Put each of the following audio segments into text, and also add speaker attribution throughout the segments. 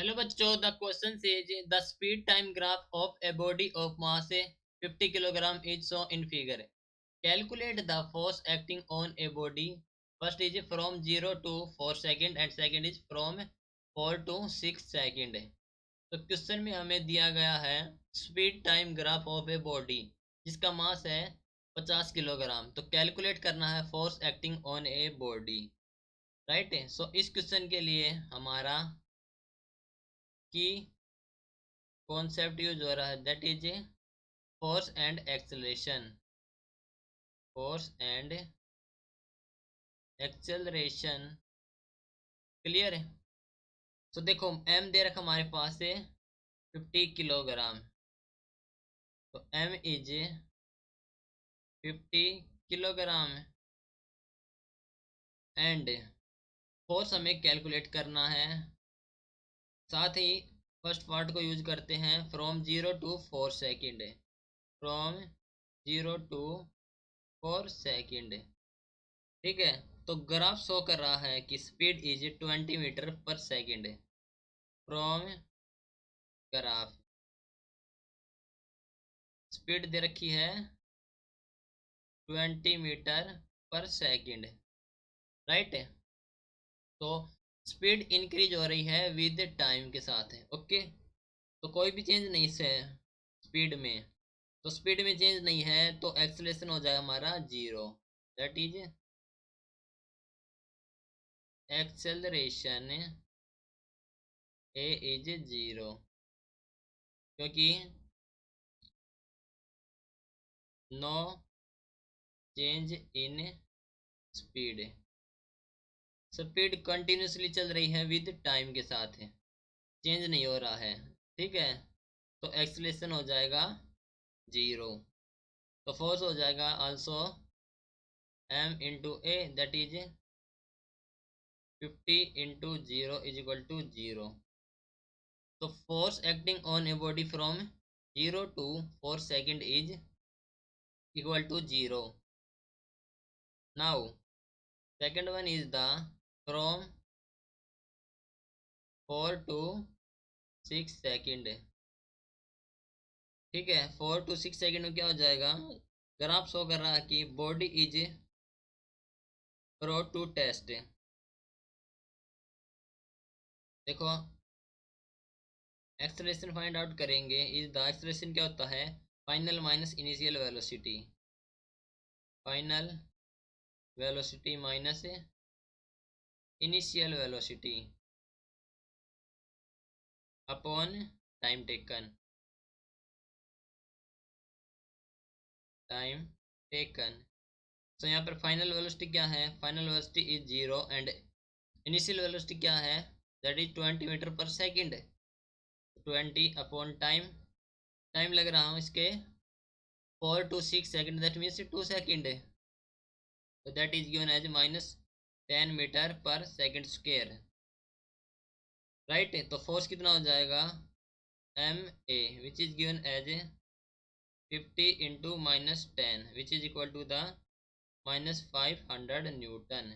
Speaker 1: Hello बच्चों, the question says the speed time graph of a body of mass 50 kilogram is show in figure. Calculate the force acting on a body. First is from 0 to 4 second and second is from 4 to 6 second. तो question में हमें दिया गया है speed time graph of a body जिसका मास है 50 kilogram. तो calculate करना है force acting on a body. Right है. सो इस क्वेश्चन के लिए हमारा की कॉन्सेप्ट यूज हो रहा है, that is force and acceleration. Force and acceleration. Clear है. तो देखो एम दे रखा हमारे पास है 50 किलोग्राम. तो m is 50 kilogram and force हमें कैलकुलेट करना है. साथ ही फर्स्ट पार्ट को यूज करते हैं from 0 to 4 second. From 0 to 4 second. ठीक है. तो ग्राफ शो कर रहा है कि speed is 20 metre per second. From graph speed दे रखी है 20 मीटर पर सेकेंड. राइट है. तो स्पीड इंक्रीज हो रही है विद टाइम के साथ है. ओके. तो कोई भी चेंज नहीं है स्पीड में. तो स्पीड में चेंज नहीं है तो एक्सेलरेशन हो जाएगा हमारा 0. That is acceleration a is 0 क्योंकि no change in speed. Speed continuously चल रही है विद टाइम के साथ है, चेंज नहीं हो रहा है. ठीक है. तो एक्सेलरेशन हो जाएगा 0. तो फोर्स हो जाएगा also m into a that is 50 into 0 is equal to 0. तो force acting on a body from 0 to 4 second is equal to 0. Now second one is the from 4 to 6 second. ठीक है. 4 to 6 second में क्या हो जाएगा, graph show कर रहा है कि body is brought to rest. देखो एक्सेलरेशन फाइंड आउट करेंगे. इज द एक्सेलरेशन क्या होता है, final minus initial velocity. Final velocity minus initial velocity upon time taken. Time taken. तो यहाँ पर फाइनल वेलोसिटी क्या है, final velocity is 0 and initial velocity क्या है, that is 20 metre per second. 20 upon time. Time लग रहा हूँ इसके 4 to 6 second, that means 2 second. तो that is given as minus 10 metre per second square. Right. तो फोर्स कितना हो जाएगा, m a which is given as 50 into minus 10 which is equal to the minus 500 newton.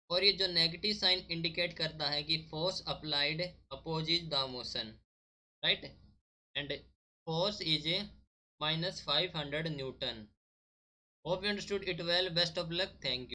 Speaker 1: और ये जो negative sign indicate करता है कि force applied opposite the motion. Right. And force is minus 500 newton. Hope you understood it well. Best of luck. Thank you.